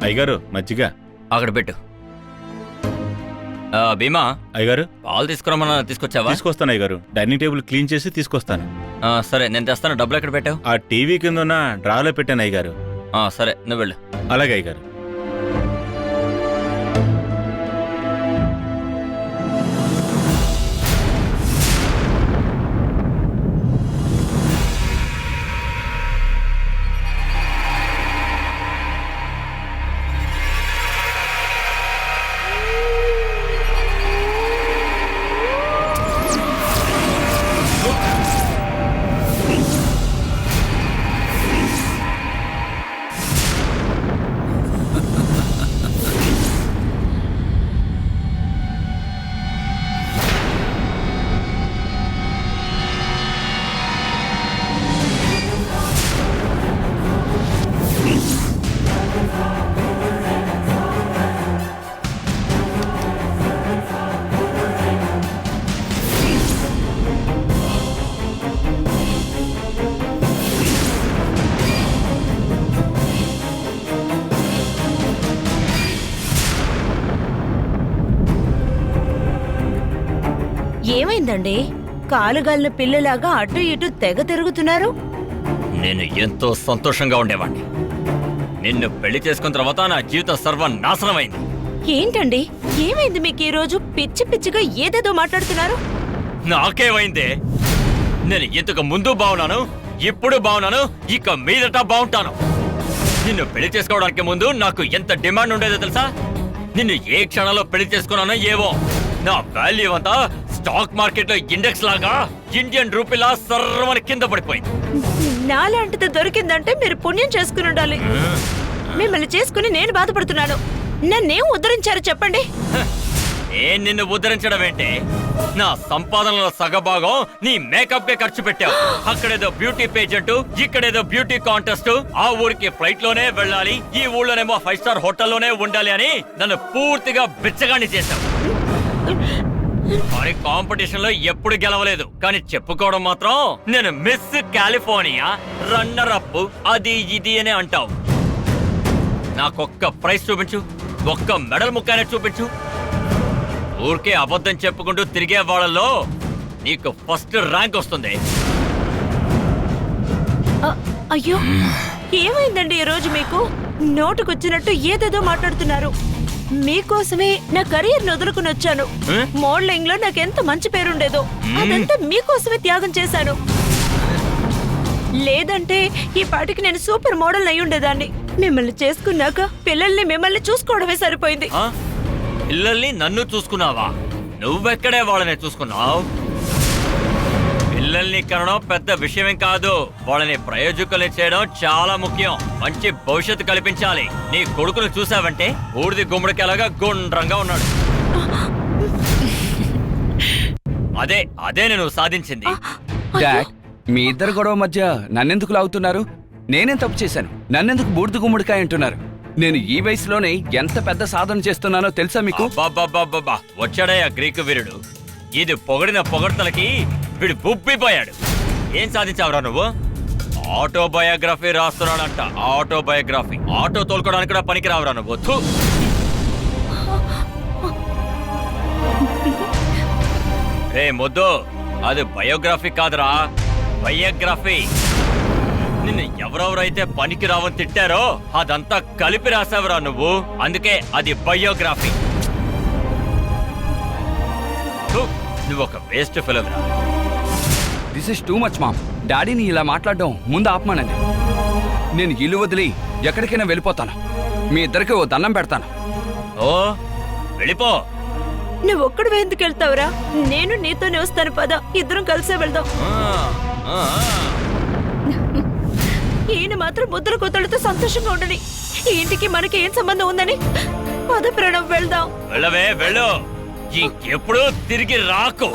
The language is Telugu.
అయ్యగారు మజ్జిగ అక్కడ పెట్టు. భీమా అయ్యగారు పాలు తీసుకురమ్మన్నా, తీసుకొచ్చావా? తీసుకొస్తాను అయ్యగారు. డైనింగ్ టేబుల్ క్లీన్ చేసి తీసుకొస్తాను. సరే నేను తెస్తాను. డబ్బులు ఎక్కడ పెట్టావు? ఆ టీవీ కింద ఉన్న డ్రాలో పెట్టాను అయ్యగారు. సరే నువ్వు వెళ్ళు. అలాగే అయ్యగారు. ఏమైందండి? కాలుగాలిన పిల్లలాగా అటు ఇటు తెగ తిరుగుతున్నారు. నేను ఎంతో సంతోషంగా ఉండేవాడిని. నిన్ను పెళ్లి చేసుకున్న తర్వాత నా జీవితం సర్వనాశనం అయింది. ఏంటండి ఏమైంది మీకు? ఈ రోజు పిచ్చి పిచ్చిగా ఏదేదో మాట్లాడుతున్నారు. నాకేమైందే? నేను ఇంతకు ముందు బాగున్నాను, ఇప్పుడు బాగున్నాను, ఇక మీదట బాగుంటాను. నిన్ను పెళ్లి చేసుకోవడానికి ముందు నాకు ఎంత డిమాండ్ ఉండేదో తెలుసా? నిన్ను ఏ క్షణంలో పెళ్లి చేసుకున్నానో ఏవో. నా వాల్యూ అంతా స్టాక్ మార్కెట్ లో ఇండెక్స్ లాగా ఇండియన్ రూపీలా సర్వని కింద పడిపోయింది. నాలాంటిది దొరికిందంటే మీరు పుణ్యం చేసుకుని ఉండాలి. మిమ్మల్ని చేసుకుని నేను బాధపడుతున్నాను. నన్నేం ఉద్ధరించారు చెప్పండి. నేను నిన్ను ఉద్ధరించడం ఏంటి? నా సంపాదనలో సగభాగం నీ మేకప్ కే ఖర్చు పెట్టావు. అక్కడేదో బ్యూటీ పేజెంట్, ఇక్కడేదో బ్యూటీ కాంటెస్ట్. ఆ ఊరికి ఫ్లైట్ లోనే వెళ్ళాలి, ఈ ఊళ్ళోనేమో 5 స్టార్ హోటల్లోనే ఉండాలి అని నన్ను పూర్తిగా బిచ్చగాన్ని చేశావు. మరి కాంపిటీషన్ లో ఎప్పుడు గెలవలేదు, కానీ చెప్పుకోవడం మాత్రం నేను మిస్ కాలిఫోర్నియా, రన్నర్ అప్, అది ఇది అని అంటావు. నాకొక్క ప్రైజ్ చూపించు, ఒక్క మెడల్ ముక్కనే చూపించు. ఊరికే అబద్ధం చెప్పుకుంటూ తిరిగే వాళ్ళలో నీకు ఫస్ట్ ర్యాంక్ వస్తుంది. అయ్యో ఏమైందండి ఈ రోజు మీకు? నోటుకొచ్చినట్టు ఏదేదో మాట్లాడుతున్నారు. మీకోసమే నా కెరీర్ వదులుకుని వచ్చాను. మోడలింగ్ లో నాకెంత మంచి పేరుండేదో అదంతా మీకోసమే త్యాగం చేశాను. లేదంటే ఈ పాటికి నేను సూపర్ మోడల్ అయి ఉండేదాన్ని. మిమ్మల్ని చేసుకున్నాక పిల్లల్ని మిమ్మల్ని చూసుకోవడమే సరిపోయింది. పిల్లల్ని నన్ను చూసుకున్నావా? నువ్వెక్కడే వాళ్ళని చూసుకున్నావు? పిల్లల్ని కనడం పెద్ద విషయమేం కాదు, వాళ్ళని ప్రయోజకులు చేయడం చాలా ముఖ్యం. మంచి భవిష్యత్తు కల్పించాలి. నీ కొడుకును చూసావంటే ఊడిది గుమ్మడికాయలాగా గుండ్రంగా ఉన్నాడు. అదే నేను సాధించింది. డాడ్, మీ ఇద్దరు గొడవ మధ్య నన్నెందుకు లాగుతున్నారు? నేనేం తప్పు చేశాను? నన్నెందుకు బూడిద గుమ్మడికాయ అంటున్నారు? నేను ఈ వయసులోనే ఎంత పెద్ద సాధన చేస్తున్నానో తెలుసా మీకు? వచ్చాడయ్యా గ్రీకు వీరుడు. ఇది పొగడిన పొగడ్తలకి వీడు బుబ్బిపోయాడు. ఏం సాధించావురా నువ్వు? ఆటోబయోగ్రఫీ రాస్తున్నాడంట. ఆటోబయోగ్రఫీ. ఆటో తోలుకోవడానికి కూడా పనికి రావురా నువ్వు. రే మొద్దు, అది బయోగ్రఫీ కాదురా, బయోగ్రఫీ. నిన్ను ఎవరెవరైతే పనికి రావని తిట్టారో అదంతా కలిపి రాసావురా నువ్వు. అందుకే అది బయోగ్రఫీ. నువ్వు ఒక వేస్ట్ ఫిల్మ్రా. This is too much mom. డాడీని ఇలా మాట్లాడడం ముందు ఆపమానండి. నేను ఇల్లు వదిలి ఎక్కడికైనా వెళ్ళిపోతాను. మీ ఇద్దరికి ఓ దండం పెడతాను. ఓ వెళ్ళిపో. నువ్వు ఒక్కడు ఎందుకు వెళ్తావురా? నేను నీతోనే వస్తాను, పద, ఇద్దరం కలిసే వెళ్దాం. ఈయన మాత్రం ముద్ర కొత్తలతో సంతోషంగా ఉండని. ఈ ఇంటికి మనకి ఏం సంబంధం ఉందని? పద ప్రణవ్, వెళ్దాం. వెళ్ళవే వెళ్ళు, ఇంకెప్పుడు తిరిగి రాకు.